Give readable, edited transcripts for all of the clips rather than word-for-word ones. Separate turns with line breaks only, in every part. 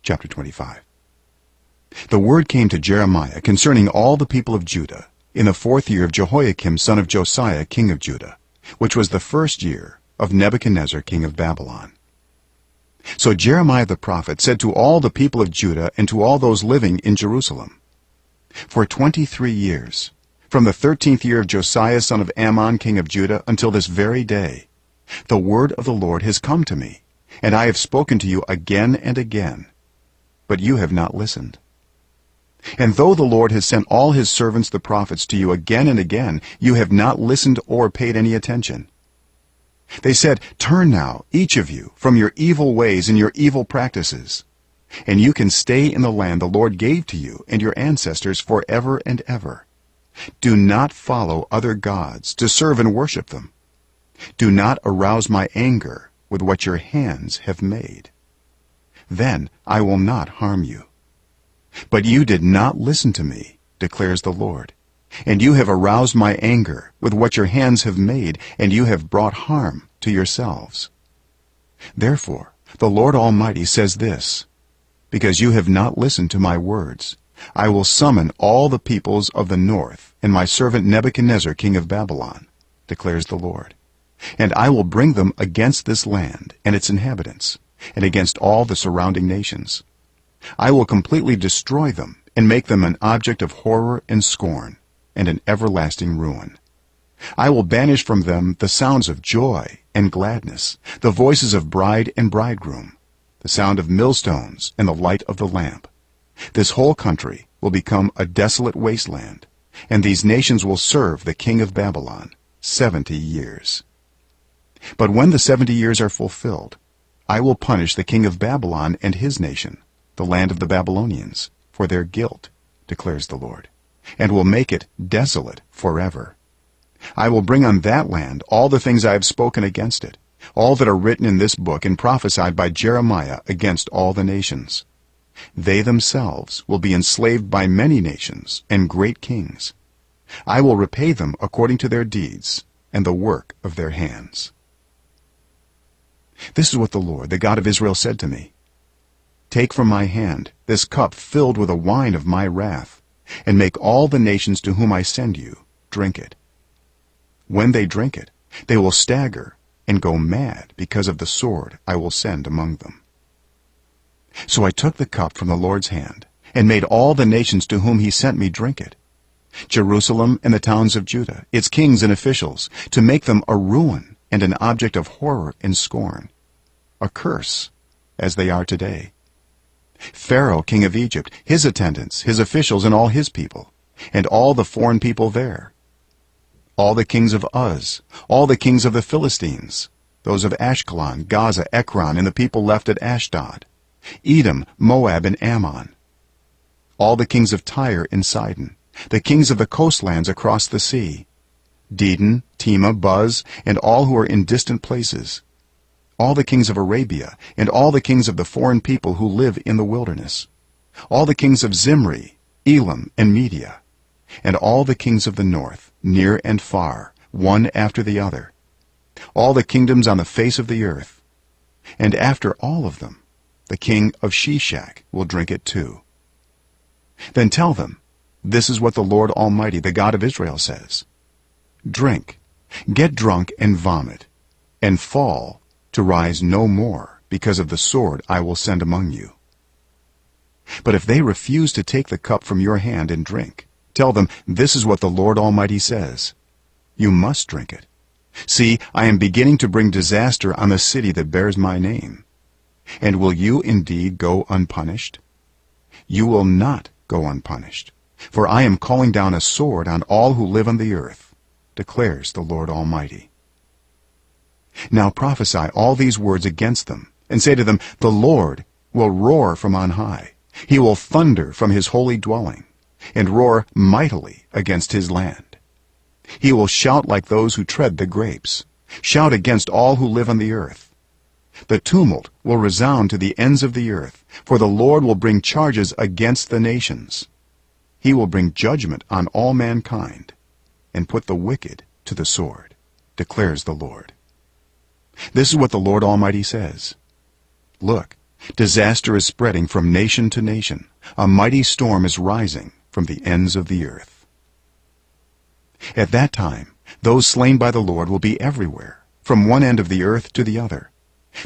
Chapter 25. The word came to Jeremiah concerning all the people of Judah in the 4th year of Jehoiakim son of Josiah king of Judah, which was the 1st year of Nebuchadnezzar king of Babylon. So Jeremiah the prophet said to all the people of Judah and to all those living in Jerusalem, for 23 years, from the 13th year of Josiah son of Ammon king of Judah until this very day, the word of the Lord has come to me, and I have spoken to you again and again, but you have not listened. And though the Lord has sent all his servants the prophets to you again and again, you have not listened or paid any attention. They said, turn now, each of you, from your evil ways and your evil practices, and you can stay in the land the Lord gave to you and your ancestors forever and ever. Do not follow other gods to serve and worship them. Do not arouse my anger with what your hands have made. Then I will not harm you. But you did not listen to me, declares the Lord, and you have aroused my anger with what your hands have made, and you have brought harm to yourselves. Therefore the Lord Almighty says this, because you have not listened to my words, I will summon all the peoples of the north and my servant Nebuchadnezzar king of Babylon, declares the Lord, and I will bring them against this land and its inhabitants, and against all the surrounding nations. I will completely destroy them and make them an object of horror and scorn and an everlasting ruin. I will banish from them the sounds of joy and gladness, the voices of bride and bridegroom, the sound of millstones and the light of the lamp. This whole country will become a desolate wasteland, and these nations will serve the king of Babylon 70 years. But when the 70 years are fulfilled, I will punish the king of Babylon and his nation, the land of the Babylonians, for their guilt, declares the Lord, and will make it desolate forever. I will bring on that land all the things I have spoken against it, all that are written in this book and prophesied by Jeremiah against all the nations. They themselves will be enslaved by many nations and great kings. I will repay them according to their deeds and the work of their hands. This is what the Lord, the God of Israel, said to me. Take from my hand this cup filled with the wine of my wrath, and make all the nations to whom I send you drink it. When they drink it, they will stagger and go mad because of the sword I will send among them. So I took the cup from the Lord's hand, and made all the nations to whom he sent me drink it, Jerusalem and the towns of Judah, its kings and officials, to make them a ruin and an object of horror and scorn, a curse, as they are today. Pharaoh king of Egypt, his attendants, his officials, and all his people, and all the foreign people there, all the kings of Uz, all the kings of the Philistines, those of Ashkelon, Gaza, Ekron, and the people left at Ashdod, Edom, Moab, and Ammon, all the kings of Tyre and Sidon, the kings of the coastlands across the sea, Dedan, Tema, Buz, and all who are in distant places, all the kings of Arabia, and all the kings of the foreign people who live in the wilderness, all the kings of Zimri, Elam, and Media, and all the kings of the north, near and far, one after the other, all the kingdoms on the face of the earth, and after all of them, the king of Shishak will drink it too. Then tell them, this is what the Lord Almighty, the God of Israel, says. Drink, get drunk and vomit, and fall to rise no more because of the sword I will send among you. But if they refuse to take the cup from your hand and drink, tell them, this is what the Lord Almighty says. You must drink it. See, I am beginning to bring disaster on the city that bears my name. And will you indeed go unpunished? You will not go unpunished, for I am calling down a sword on all who live on the earth, declares the Lord Almighty. Now prophesy all these words against them, and say to them, the Lord will roar from on high. He will thunder from his holy dwelling, and roar mightily against his land. He will shout like those who tread the grapes, shout against all who live on the earth. The tumult will resound to the ends of the earth, for the Lord will bring charges against the nations. He will bring judgment on all mankind, and put the wicked to the sword, declares the Lord. This is what the Lord Almighty says. Look, Disaster is spreading from nation to nation. A mighty storm is rising from the ends of the earth. At that time, those slain by the Lord will be everywhere, from one end of the earth to the other.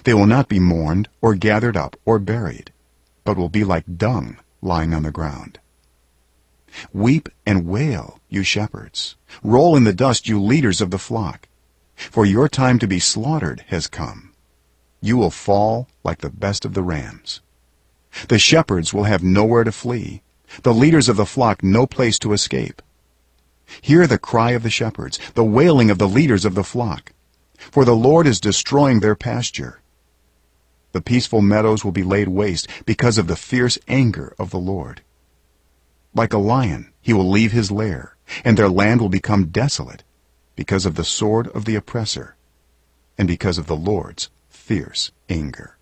They will not be mourned or gathered up or buried, but will be like dung lying on the ground. Weep and wail, you shepherds. Roll in the dust, you leaders of the flock. For your time to be slaughtered has come. You will fall like the best of the rams. The shepherds will have nowhere to flee, the leaders of the flock no place to escape. Hear the cry of the shepherds, the wailing of the leaders of the flock. For the Lord is destroying their pasture. The peaceful meadows will be laid waste because of the fierce anger of the Lord. Like a lion, he will leave his lair, and their land will become desolate because of the sword of the oppressor and because of the Lord's fierce anger.